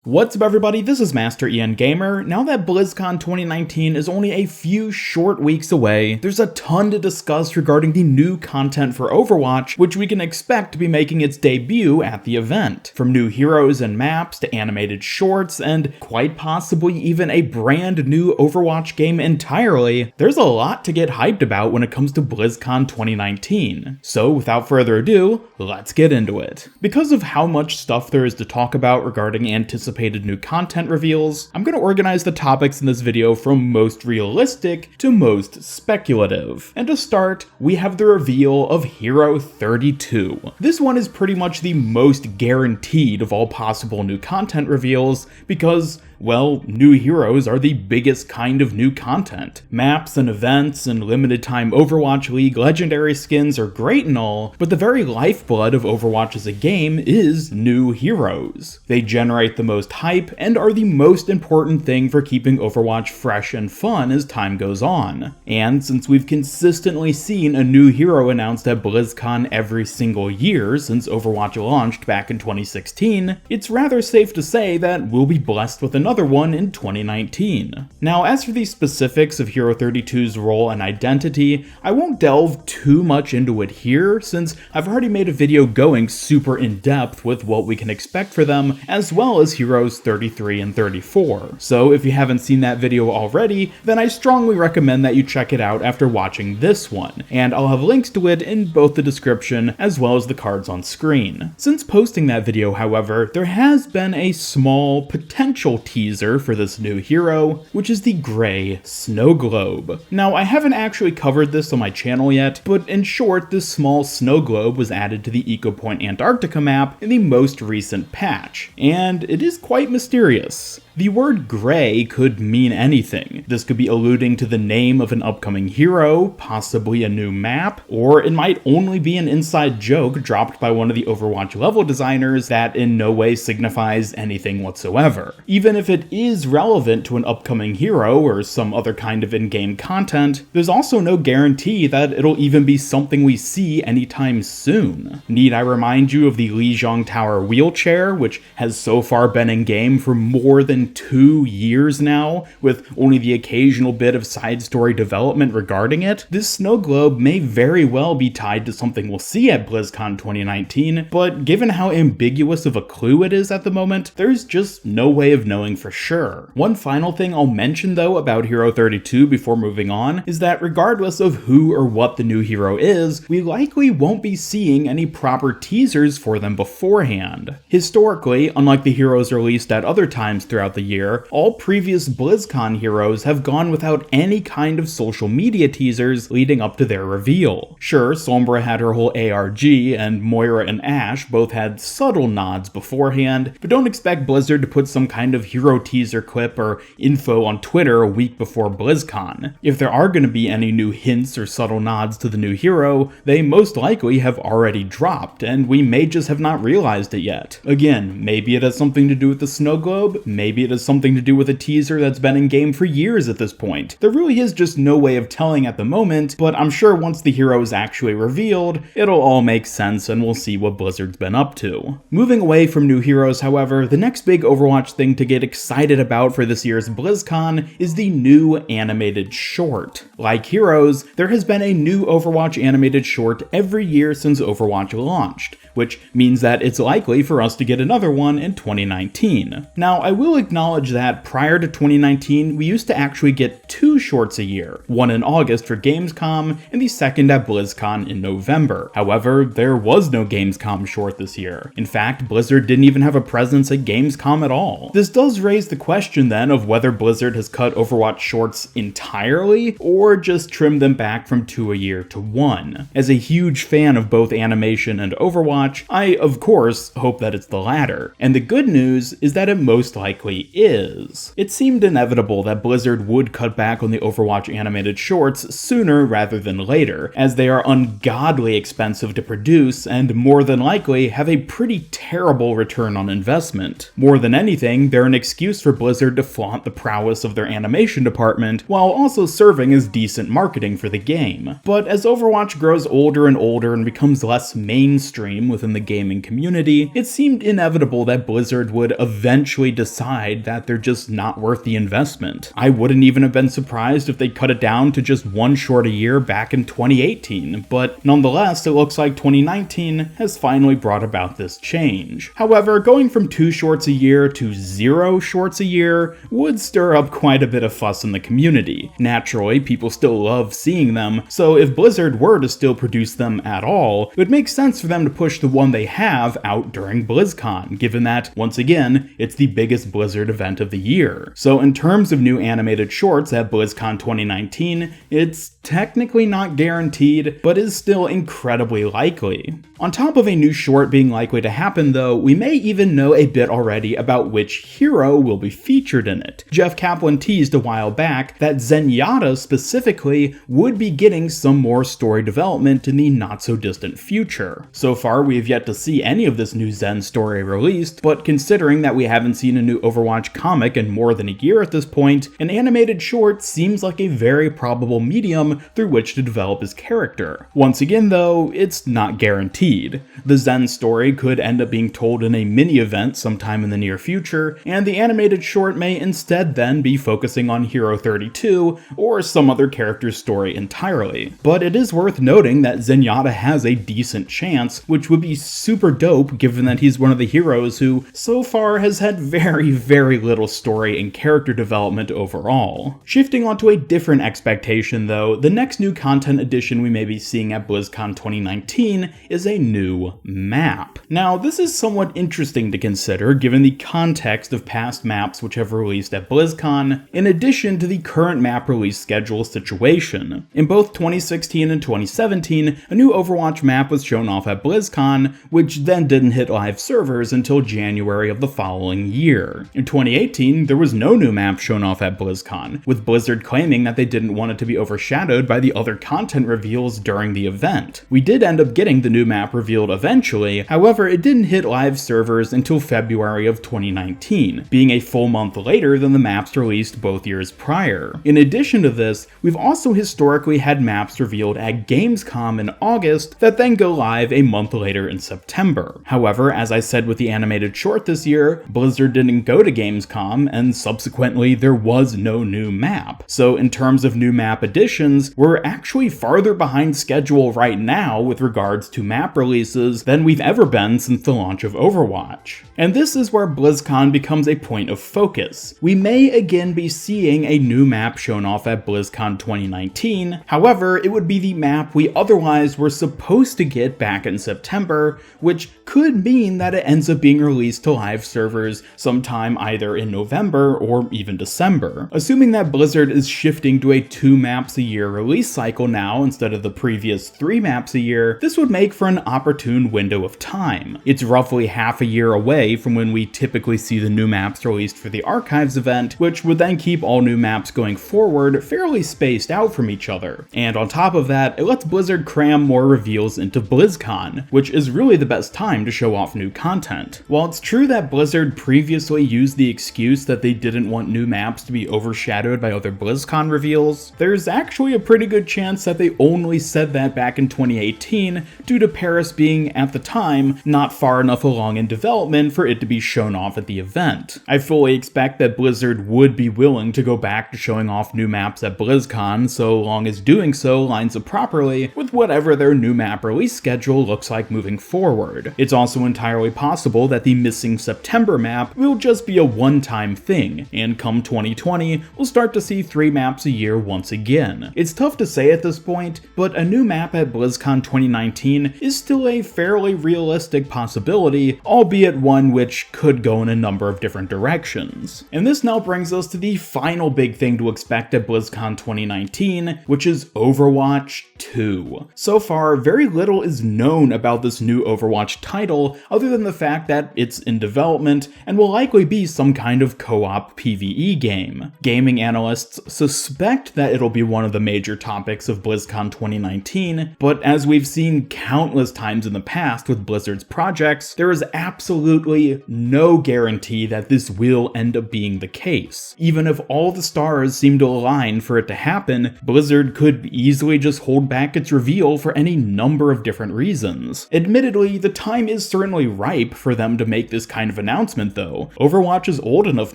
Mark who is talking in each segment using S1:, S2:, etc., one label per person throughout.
S1: What's up everybody, this is Master Ian Gamer. Now that Blizzcon 2019 is only a few short weeks away, there's a ton to discuss regarding the new content for Overwatch, which we can expect to be making its debut at the event. From new heroes and maps to animated shorts, and quite possibly even a brand new Overwatch game entirely, there's a lot to get hyped about when it comes to Blizzcon 2019. So without further ado, let's get into it. Because of how much stuff there is to talk about regarding anticipated new content reveals, I'm going to organize the topics in this video from most realistic to most speculative. And to start, we have the reveal of Hero 32. This one is pretty much the most guaranteed of all possible new content reveals because, well, new heroes are the biggest kind of new content. Maps and events and limited time Overwatch League legendary skins are great and all, but the very lifeblood of Overwatch as a game is new heroes. They generate the most hype and are the most important thing for keeping Overwatch fresh and fun as time goes on. And since we've consistently seen a new hero announced at BlizzCon every single year since Overwatch launched back in 2016, it's rather safe to say that we'll be blessed with another one in 2019. Now, as for the specifics of Hero 32's role and identity, I won't delve too much into it here, since I've already made a video going super in-depth with what we can expect for them, as well as Heroes 33 and 34. So if you haven't seen that video already, then I strongly recommend that you check it out after watching this one, and I'll have links to it in both the description as well as the cards on screen. Since posting that video, however, there has been a small potential teaser for this new hero, which is the gray snow globe. Now, I haven't actually covered this on my channel yet, but in short, this small snow globe was added to the Eco Point Antarctica map in the most recent patch, and it is quite mysterious. The word gray could mean anything. This could be alluding to the name of an upcoming hero, possibly a new map, or it might only be an inside joke dropped by one of the Overwatch level designers that in no way signifies anything whatsoever. Even if it is relevant to an upcoming hero or some other kind of in-game content, there's also no guarantee that it'll even be something we see anytime soon. Need I remind you of the Lijiang Tower wheelchair, which has so far been in-game for more than 2 years now, with only the occasional bit of side story development regarding it? This snow globe may very well be tied to something we'll see at BlizzCon 2019, but given how ambiguous of a clue it is at the moment, there's just no way of knowing for sure. One final thing I'll mention though about Hero 32 before moving on is that regardless of who or what the new hero is, we likely won't be seeing any proper teasers for them beforehand. Historically, unlike the heroes released at other times throughout the year, all previous BlizzCon heroes have gone without any kind of social media teasers leading up to their reveal. Sure, Sombra had her whole ARG, and Moira and Ashe both had subtle nods beforehand, but don't expect Blizzard to put some kind of hero teaser clip or info on Twitter a week before BlizzCon. If there are going to be any new hints or subtle nods to the new hero, they most likely have already dropped, and we may just have not realized it yet. Again, maybe it has something to do with the snow globe, maybe it has something to do with a teaser that's been in game for years at this point. There really is just no way of telling at the moment, but I'm sure once the hero is actually revealed, it'll all make sense and we'll see what Blizzard's been up to. Moving away from new heroes, however, the next big Overwatch thing to get excited about for this year's BlizzCon is the new animated short. Like Heroes, there has been a new Overwatch animated short every year since Overwatch launched, which means that it's likely for us to get another one in 2019. Now, I will acknowledge that prior to 2019, we used to actually get 2 shorts a year, one in August for Gamescom and the second at BlizzCon in November. However, there was no Gamescom short this year. In fact, Blizzard didn't even have a presence at Gamescom at all. This does raise the question then of whether Blizzard has cut Overwatch shorts entirely or just trimmed them back from 2 a year to 1. As a huge fan of both animation and Overwatch, I of course hope that it's the latter. And the good news is that it most likely is. It seemed inevitable that Blizzard would cut back on the Overwatch animated shorts sooner rather than later, as they are ungodly expensive to produce and more than likely have a pretty terrible return on investment. More than anything, they're an excuse for Blizzard to flaunt the prowess of their animation department while also serving as decent marketing for the game. But as Overwatch grows older and older and becomes less mainstream within the gaming community, it seemed inevitable that Blizzard would eventually decide that they're just not worth the investment. I wouldn't even have been surprised if they cut it down to just one short a year back in 2018, but nonetheless, it looks like 2019 has finally brought about this change. However, going from 2 shorts a year to 0 shorts a year would stir up quite a bit of fuss in the community. Naturally, people still love seeing them, so if Blizzard were to still produce them at all, it would make sense for them to push the one they have out during BlizzCon, given that, once again, it's the biggest Blizzard event of the year. So in terms of new animated shorts at BlizzCon 2019, it's technically not guaranteed, but is still incredibly likely. On top of a new short being likely to happen though, we may even know a bit already about which hero will be featured in it. Jeff Kaplan teased a while back that Zenyatta specifically would be getting some more story development in the not so distant future. So far we have yet to see any of this new Zen story released, but considering that we haven't seen a new Overwatch comic in more than a year at this point, an animated short seems like a very probable medium through which to develop his character. Once again though, it's not guaranteed. The Zen story could end up being told in a mini-event sometime in the near future, and the animated short may instead then be focusing on Hero 32 or some other character's story entirely. But it is worth noting that Zenyatta has a decent chance, which would be super dope given that he's one of the heroes who so far has had very little story and character development overall. Shifting onto a different expectation though, the next new content addition we may be seeing at BlizzCon 2019 is a new map. Now, this is somewhat interesting to consider given the context of past maps which have released at BlizzCon, in addition to the current map release schedule situation. In both 2016 and 2017, a new Overwatch map was shown off at BlizzCon, which then didn't hit live servers until January of the following year. In 2018, there was no new map shown off at BlizzCon, with Blizzard claiming that they didn't want it to be overshadowed by the other content reveals during the event. We did end up getting the new map revealed eventually, however it didn't hit live servers until February of 2019, being a full month later than the maps released both years prior. In addition to this, we've also historically had maps revealed at Gamescom in August that then go live a month later in September. However, as I said with the animated short this year, Blizzard didn't go to Gamescom, and subsequently there was no new map. So in terms of new map additions, we're actually farther behind schedule right now with regards to map releases than we've ever been since the launch of Overwatch. And this is where BlizzCon becomes a point of focus. We may again be seeing a new map shown off at BlizzCon 2019, however, it would be the map we otherwise were supposed to get back in September, which could mean that it ends up being released to live servers sometime either in November or even December. Assuming that Blizzard is shifting to a 2 maps a year release cycle now instead of the previous 3 maps a year, this would make for an opportune window of time. It's roughly half a year away from when we typically see the new maps released for the Archives event, which would then keep all new maps going forward fairly spaced out from each other. And on top of that, it lets Blizzard cram more reveals into BlizzCon, which is really the best time to show off new content. While it's true that Blizzard previously used the excuse that they didn't want new maps to be overshadowed by other BlizzCon reveals, there's actually a pretty good chance that they only said that back in 2018 due to Paris being, at the time, not far enough along in development for it to be shown off at the event. I fully expect that Blizzard would be willing to go back to showing off new maps at BlizzCon so long as doing so lines up properly with whatever their new map release schedule looks like moving forward. It's also entirely possible that the missing September map will just be a one-time thing, and come 2020, we'll start to see 3 maps a year once again. It's tough to say at this point, but a new map at BlizzCon 2019 is still a fairly realistic possibility, albeit one which could go in a number of different directions. And this now brings us to the final big thing to expect at BlizzCon 2019, which is Overwatch 2. So far, very little is known about this new Overwatch title other than the fact that it's in development and will likely be some kind of co-op PvE game. Gaming analysts suspect that it'll be one of the major topics of BlizzCon 2019, but as we've seen countless times in the past with Blizzard's projects, there is absolutely no guarantee that this will end up being the case. Even if all the stars seem to align for it to happen, Blizzard could easily just hold back its reveal for any number of different reasons. Admittedly, the time is certainly ripe for them to make this kind of announcement though. Overwatch is old enough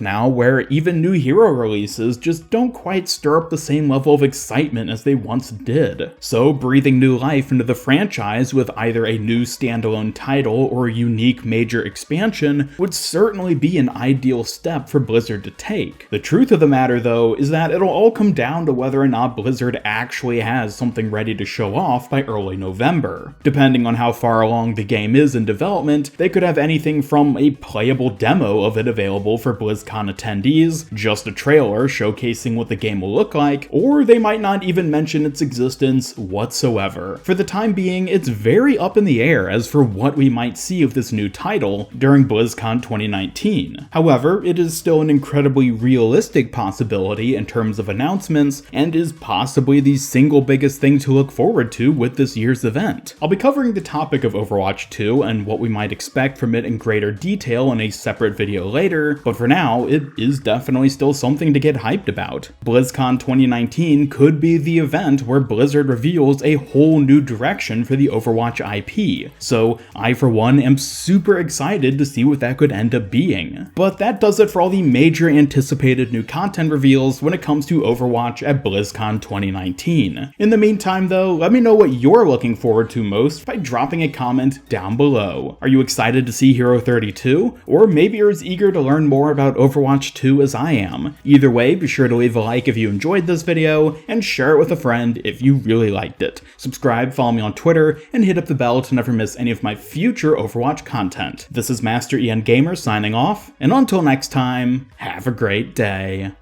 S1: now where even new hero releases just don't quite stir up the same level of excitement as they once did. So breathing new life into the franchise with either a new standalone title or a unique major expansion would certainly be an ideal step for Blizzard to take. The truth of the matter though is that it'll all come down to whether or not Blizzard actually has something ready to show off by early November. Depending on how far along the game is in development, they could have anything from a playable demo of it available for BlizzCon attendees, just a trailer showcasing what the game will look like, or they might not even mention its existence whatsoever. For the time being, it's very up in the air as for what we might see of this new title during BlizzCon 2019. However, it is still an incredibly realistic possibility in terms of announcements, and is possibly the single biggest thing to look forward to with this year's event. I'll be covering the topic of Overwatch 2 and what we might expect from it in greater detail in a separate video later, but for now, it is definitely still something to get hyped about. BlizzCon 2019 could be the event where Blizzard reveals a whole new direction for the Overwatch IP, so I for one am super excited to see what that could end up being. But that does it for all the major anticipated new content reveals when it comes to Overwatch at BlizzCon 2019. In the meantime though, let me know what you're looking forward to most by dropping a comment down below. Are you excited to see Hero 32? Or maybe you're as eager to learn more about Overwatch 2 as I am. Either way, be sure to leave a like if you enjoyed this video, and share it with a friend if you really liked it. Subscribe, follow me on Twitter, and hit up the bell to never miss any of my future Overwatch content. This is Master Ian Gamer signing off, and until next time, have a great day.